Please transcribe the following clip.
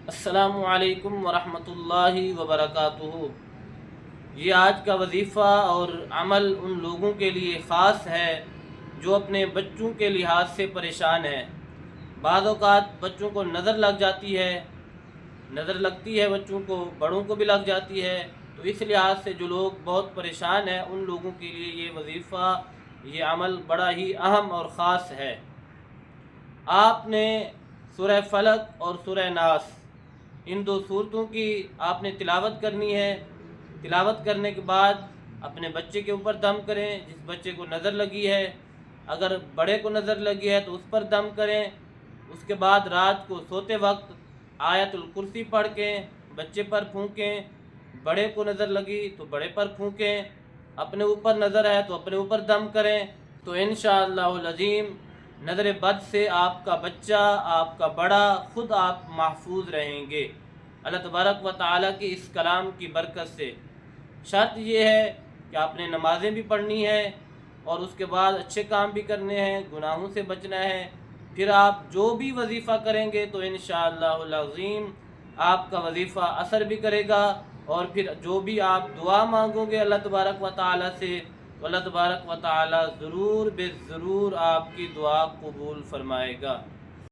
السلام علیکم ورحمۃ اللہ وبرکاتہ۔ یہ آج کا وظیفہ اور عمل ان لوگوں کے لیے خاص ہے جو اپنے بچوں کے لحاظ سے پریشان ہیں۔ بعض اوقات بچوں کو نظر لگ جاتی ہے، نظر لگتی ہے بچوں کو، بڑوں کو بھی لگ جاتی ہے، تو اس لحاظ سے جو لوگ بہت پریشان ہیں ان لوگوں کے لیے یہ وظیفہ، یہ عمل بڑا ہی اہم اور خاص ہے۔ آپ نے سورہ فلق اور سورہ ناس، ان دو صورتوں کی آپ نے تلاوت کرنی ہے۔ تلاوت کرنے کے بعد اپنے بچے کے اوپر دم کریں، جس بچے کو نظر لگی ہے، اگر بڑے کو نظر لگی ہے تو اس پر دم کریں۔ اس کے بعد رات کو سوتے وقت آیت الکرسی پڑھ کے بچے پر پھونکیں، بڑے کو نظر لگی تو بڑے پر پھونکیں، اپنے اوپر نظر ہے تو اپنے اوپر دم کریں، تو انشاءاللہ العظیم نظر بد سے آپ کا بچہ، آپ کا بڑا، خود آپ محفوظ رہیں گے اللہ تبارک و تعالیٰ کی اس کلام کی برکت سے۔ شرط یہ ہے کہ آپ نے نمازیں بھی پڑھنی ہے اور اس کے بعد اچھے کام بھی کرنے ہیں، گناہوں سے بچنا ہے۔ پھر آپ جو بھی وظیفہ کریں گے تو انشاءاللہ العظیم آپ کا وظیفہ اثر بھی کرے گا، اور پھر جو بھی آپ دعا مانگو گے اللہ تبارک و تعالیٰ سے تو اللہ تبارک و تعالیٰ ضرور بے ضرور آپ کی دعا قبول فرمائے گا۔